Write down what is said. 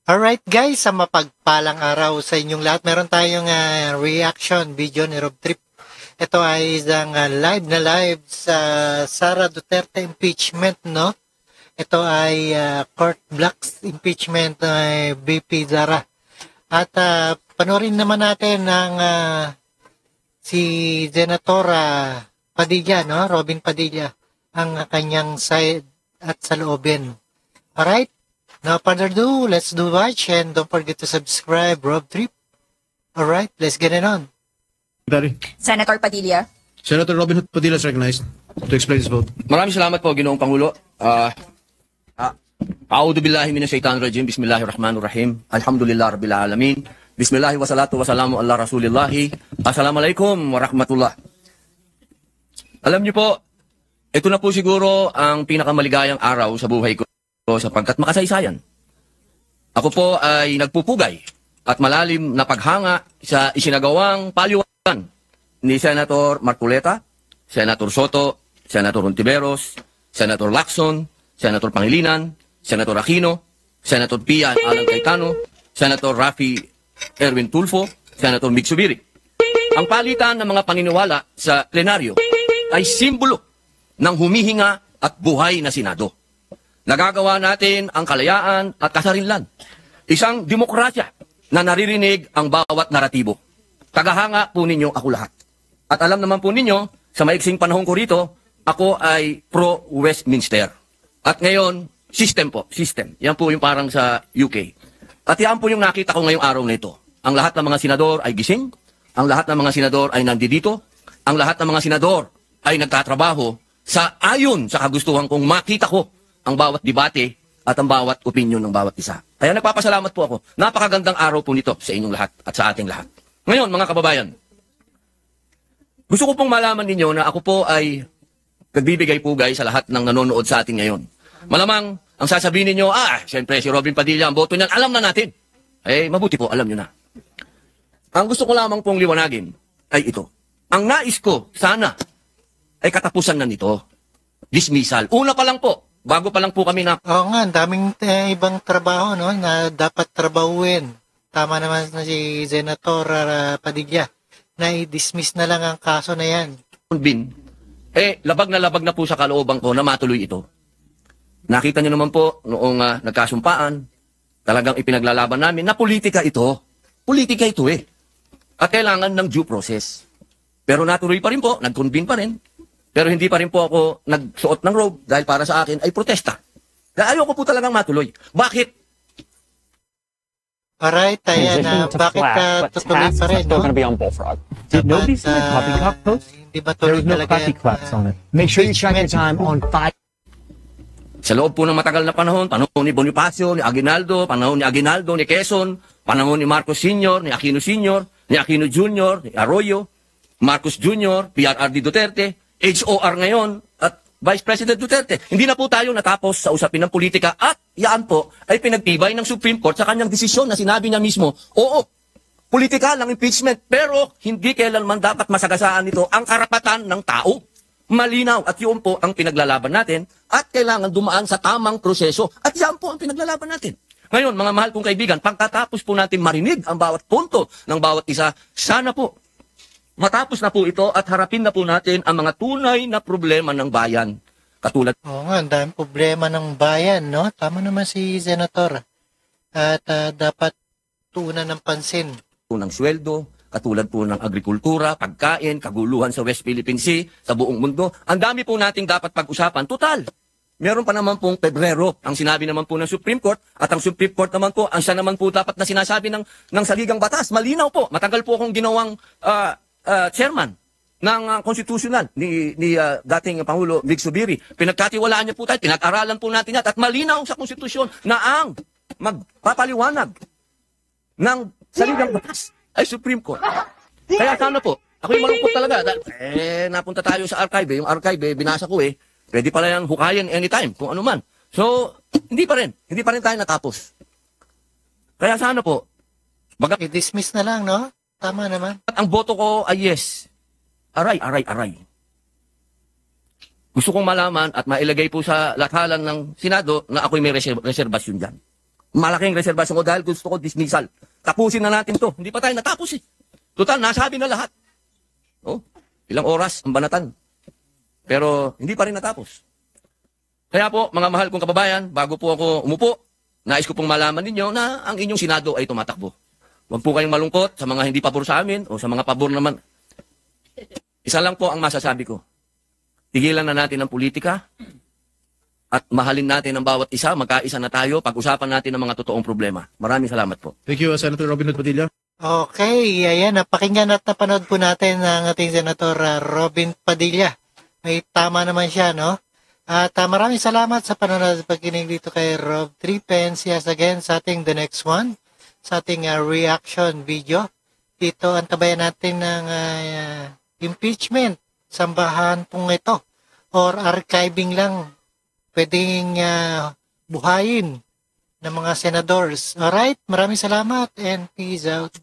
Alright guys, sa mapagpalang araw sa inyong lahat, meron tayong reaction video ni Rob Trip. Ito ay isang live sa Sara Duterte impeachment, no? Ito ay court blocks impeachment ng BP Sara. At panoorin naman natin ang si Senator Padilla, no? Robin Padilla, ang kanyang side at saloobin. Alright? No further ado, let's do watch and don't forget to subscribe, Rob Trip. Alright, let's get it on. Secretary. Senator Padilla. Senator Robin Hood Padilla is recognized to explain his vote. Maraming salamat po, Ginoong Pangulo. A'udhu billahi minash shaitanir rajim. Bismillahirrahmanirrahim. Alhamdulillah rabbil alamin. Bismillahi wa salatu wa salamu ala rasulillahi. Assalamualaikum warahmatullah. Alam niyo po, ito na po siguro ang pinakamaligayang araw sa buhay ko sapagkat makasaysayan. Ako po ay nagpupugay at malalim na paghanga sa isinagawang paliwanag ni Senator Marcoleta, Senator Soto, Senator Ontiveros, Senator Lacson, Senator Pangilinan, Senator Aquino, Senator Pia Alan Cayetano, Senator Rafi Erwin Tulfo, Senator Mig Zubiri. Ang palitan ng mga paniniwala sa plenaryo ay simbolo ng humihinga at buhay na Senado. Nagagawa natin ang kalayaan at kasarinlan. Isang demokrasya na naririnig ang bawat naratibo. Tagahanga po ninyo ako lahat. At alam naman po ninyo, sa maiksing panahon ko rito, ako ay pro-Westminster. At ngayon, system po, system. Yan po yung parang sa UK. At yan po yung nakita ko ngayong araw na ito. Ang lahat ng mga senador ay gising, ang lahat ng mga senador ay nandito, ang lahat ng mga senador ay nagtatrabaho sa ayon sa kagustuhan kong makita ko ang bawat debate at ang bawat opinion ng bawat isa. Kaya nagpapasalamat po ako. Napakagandang araw po nito sa inyong lahat at sa ating lahat. Ngayon, mga kababayan, gusto ko pong malaman ninyo na ako po ay nagbibigay pugay sa lahat ng nanonood sa atin ngayon. Malamang, ang sasabihin ninyo, siyempre si Robin Padilla, ang boto niyan, alam na natin. Mabuti po, alam nyo na. Ang gusto ko lamang pong liwanagin ay ito. Ang nais ko, sana, ay katapusan na nito. Dismissal. Una pa lang po. Bago pa lang po kami na... Oo nga, daming ibang trabaho, no, na dapat trabahuin. Tama naman na si Senator Padilla na i-dismiss na lang ang kaso na yan. Labag na po sa kalooban ko na matuloy ito. Nakita niyo naman po noong nagkasumpaan, talagang ipinaglalaban namin na politika ito. Politika ito At kailangan ng due process. Pero natuloy pa rin po, nag-convene pa rin. Pero hindi pa rin po ako nagsuot ng robe dahil para sa akin ay protesta. Dahil ayoko po talagang matuloy. Bakit? Alright, ayan, bakit tutuloy pa rin, no? Going to be on Bullfrog. Did nobody see the poppycock post? Hindi ba There tuloy was no talaga coffee claps on it. Make sure you check your time on 5. Sa loob po ng matagal na panahon ni Bonifacio, ni Aguinaldo, panahon ni Aguinaldo, ni Quezon, panahon ni Marcos Sr., ni Aquino Sr., ni Aquino Jr., ni Arroyo, Marcos Jr., PRRD Duterte, HOR ngayon, at Vice President Duterte. Hindi na po tayo natapos sa usapin ng politika at yan po ay pinagtibay ng Supreme Court sa kanyang desisyon na sinabi niya mismo, oo, politika lang impeachment, pero hindi kailanman dapat masagasaan nito ang karapatan ng tao. Malinaw at yun po ang pinaglalaban natin at kailangan dumaan sa tamang proseso at yan po ang pinaglalaban natin. Ngayon, mga mahal kong kaibigan, pagkatapos po natin marinig ang bawat punto ng bawat isa, sana po matapos na po ito at harapin na po natin ang mga tunay na problema ng bayan. Katulad... Oo nga, ang daming problema ng bayan, no? Tama naman si Senator. At dapat tuunan ng pansin. Ng sweldo, katulad po ng agrikultura, pagkain, kaguluhan sa West Philippine Sea, sa buong mundo. Ang dami po nating dapat pag-usapan. Total, meron pa naman pong Pebrero, ang sinabi naman po ng Supreme Court, at ang Supreme Court naman po, ang siya naman po dapat na sinasabi ng saligang batas. Malinaw po, matagal po akong ginawang chairman ng constitutional ni dating Pangulo Mig Zubiri. Pinagkatiwalaan niya po tayo, pinag-aralan po natin yan at malinaw sa konstitusyon na ang magpapaliwanag ng saligang batas ay Supreme Court. Kaya sana po, ako'y malungkot talaga. Napunta tayo sa archive. Yung archive, binasa ko pwede pala yan hukayin anytime, kung ano man. So, hindi pa rin tayo natapos. Kaya sana po, i-dismiss na lang, no? Tama naman. At ang boto ko ay yes. Aray. Gusto kong malaman at mailagay po sa lathalan ng Senado na ako'y may reserbasyon dyan. Malaking reservasyon ko dahil gusto ko dismissal. Tapusin na natin to. Hindi pa tayo natapos eh. Total, nasabi na lahat. Oh, ilang oras ang banatan. Pero hindi pa rin natapos. Kaya po, mga mahal kong kababayan, bago po ako umupo, nais ko pong malaman ninyo na ang inyong Senado ay tumatakbo. Huwag po kayong malungkot sa mga hindi pabor sa amin o sa mga pabor naman. Isa lang po ang masasabi ko. Tigilan na natin ang politika at mahalin natin ang bawat isa, magkaisa na tayo, pag-usapan natin ang mga totoong problema. Maraming salamat po. Thank you, Senator Robin Hood Padilla. Okay, ayan, napakinggan at napanood po natin ang ating Senator Robin Padilla. May tama naman siya, no? At maraming salamat sa panonood at pagkinig dito kay Rob Tripen. See us again sa ating the next one, sa ating reaction video. Dito antabayan natin ng impeachment, sambahan pong ito, or archiving lang, pwedeng buhayin ng mga senadors. Alright, maraming salamat and peace out.